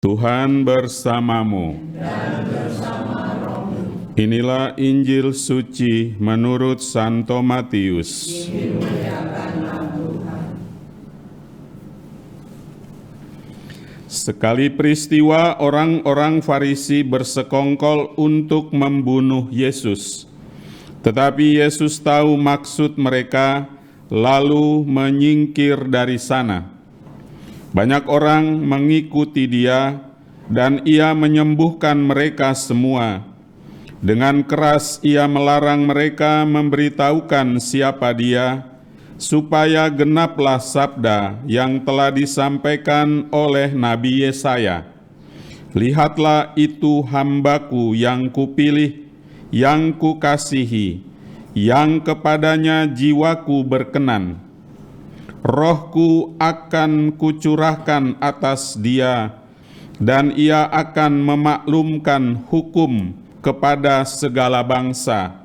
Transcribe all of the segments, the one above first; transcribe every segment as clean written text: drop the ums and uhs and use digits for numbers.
Tuhan bersamamu. Inilah Injil suci menurut Santo Matius. Sekali peristiwa orang-orang Farisi bersekongkol untuk membunuh Yesus. Tetapi Yesus tahu maksud mereka, lalu menyingkir dari sana. Banyak orang mengikuti dia, dan ia menyembuhkan mereka semua. Dengan keras ia melarang mereka memberitahukan siapa dia, supaya genaplah sabda yang telah disampaikan oleh Nabi Yesaya. Lihatlah, itu hambaku yang kupilih, yang kukasihi, yang kepadanya jiwaku berkenan. Rohku akan kucurahkan atas dia, dan ia akan memaklumkan hukum kepada segala bangsa.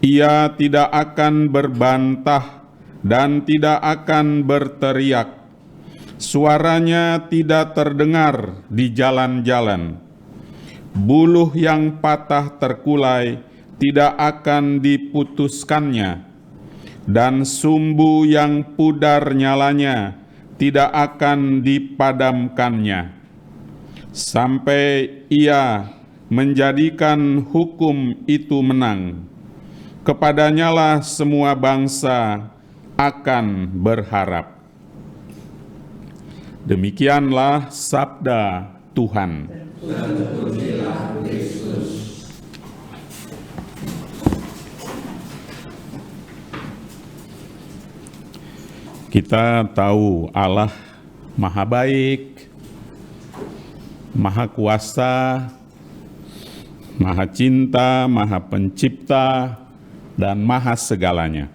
Ia tidak akan berbantah dan tidak akan berteriak. Suaranya tidak terdengar di jalan-jalan. Buluh yang patah terkulai tidak akan diputuskannya, dan sumbu yang pudar nyalanya tidak akan dipadamkannya, sampai ia menjadikan hukum itu menang. Kepadanyalah semua bangsa akan berharap. Demikianlah sabda Tuhan. Kita tahu Allah Maha Baik, Maha Kuasa, Maha Cinta, Maha Pencipta, dan Maha Segalanya.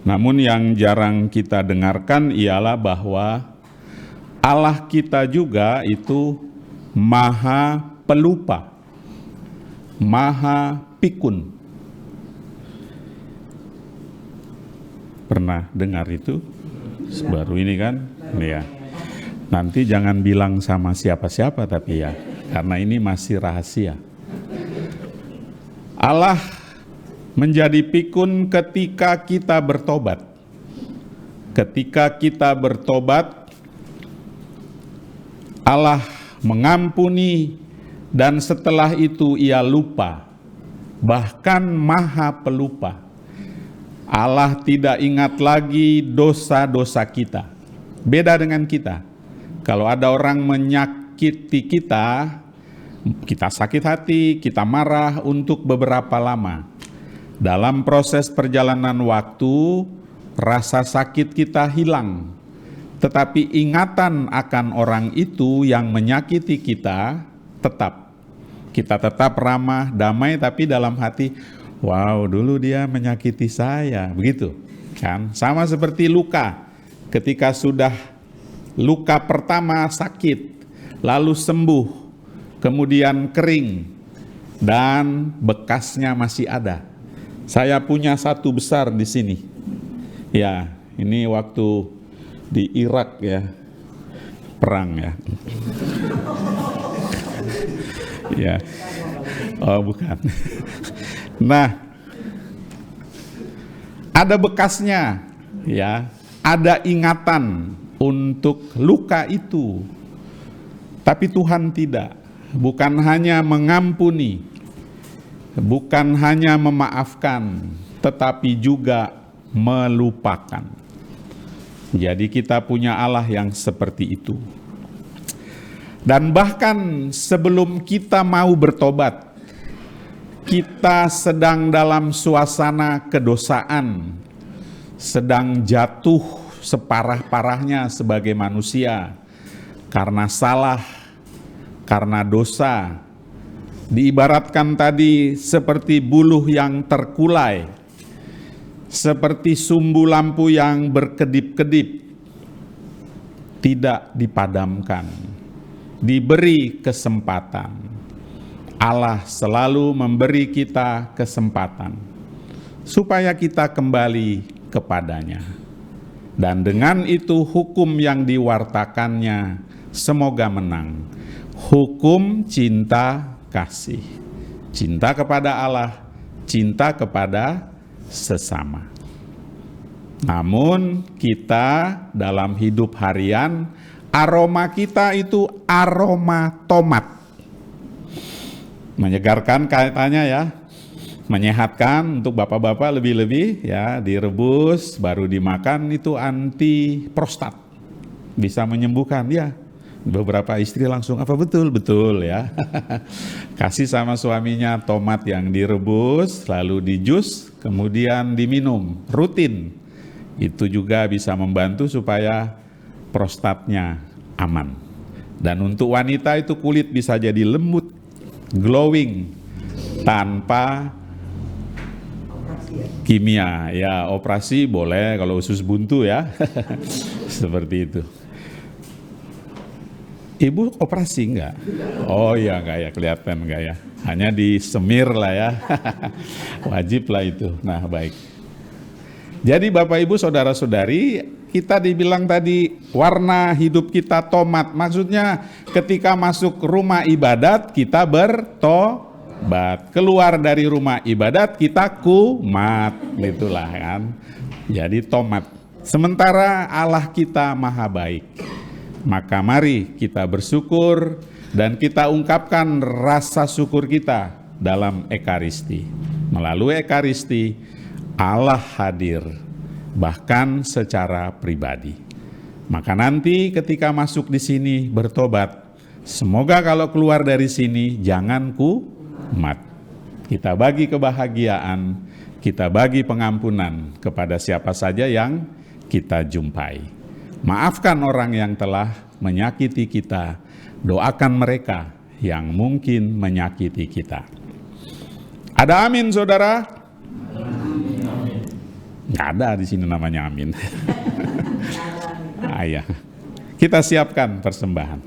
Namun yang jarang kita dengarkan ialah bahwa Allah kita juga itu Maha Pelupa, Maha Pikun. Pernah dengar itu? Baru ini kan? Ya. Nanti jangan bilang sama siapa-siapa tapi ya, karena ini masih rahasia. Allah menjadi pikun ketika kita bertobat. Ketika kita bertobat, Allah mengampuni, dan setelah itu ia lupa, bahkan Maha Pelupa. Allah tidak ingat lagi dosa-dosa kita. Beda dengan kita. Kalau ada orang menyakiti kita, kita sakit hati, kita marah untuk beberapa lama. Dalam proses perjalanan waktu, rasa sakit kita hilang. Tetapi ingatan akan orang itu yang menyakiti kita tetap. Kita tetap ramah, damai, tapi dalam hati, wow, dulu dia menyakiti saya, begitu kan? Sama seperti luka, ketika sudah luka pertama sakit, lalu sembuh, kemudian kering, dan bekasnya masih ada. Saya punya satu besar di sini. Ya, ini waktu di Irak ya, perang ya. Ya, oh bukan. Nah, ada bekasnya, ya, ada ingatan untuk luka itu. Tapi Tuhan tidak, bukan hanya mengampuni, bukan hanya memaafkan, tetapi juga melupakan. Jadi kita punya Allah yang seperti itu. Dan bahkan sebelum kita mau bertobat, kita sedang dalam suasana kedosaan, sedang jatuh separah-parahnya sebagai manusia, karena salah, karena dosa. Diibaratkan tadi seperti buluh yang terkulai, seperti sumbu lampu yang berkedip-kedip, tidak dipadamkan, diberi kesempatan. Allah selalu memberi kita kesempatan supaya kita kembali kepadanya. Dan dengan itu hukum yang diwartakannya semoga menang. Hukum cinta kasih. Cinta kepada Allah, cinta kepada sesama. Namun kita dalam hidup harian, aroma kita itu aroma tomat. Menyegarkan kaitannya ya, menyehatkan untuk bapak-bapak lebih-lebih ya, direbus baru dimakan itu anti prostat. Bisa menyembuhkan ya. Beberapa istri langsung apa betul ya. Kasih sama suaminya tomat yang direbus lalu di jus kemudian diminum rutin. Itu juga bisa membantu supaya prostatnya aman. Dan untuk wanita itu kulit bisa jadi lembut, glowing, tanpa kimia. Ya, operasi boleh kalau usus buntu ya. Seperti itu. Ibu operasi enggak? Oh iya enggak ya, kelihatan enggak ya. Hanya disemir lah ya. Wajib lah itu. Nah, baik. Jadi Bapak Ibu Saudara-saudari, kita dibilang tadi warna hidup kita tomat. Maksudnya ketika masuk rumah ibadat kita bertobat. Keluar dari rumah ibadat kita kumat. Itulah kan. Jadi tomat. Sementara Allah kita maha baik. Maka mari kita bersyukur dan kita ungkapkan rasa syukur kita dalam Ekaristi. Melalui Ekaristi, Allah hadir, bahkan secara pribadi. Maka nanti ketika masuk di sini bertobat, semoga kalau keluar dari sini jangan kumat. Kita bagi kebahagiaan, kita bagi pengampunan kepada siapa saja yang kita jumpai. Maafkan orang yang telah menyakiti kita, doakan mereka yang mungkin menyakiti kita. Ada amin, saudara? Nggak ada di sini namanya amin. Ayah, kita siapkan persembahan.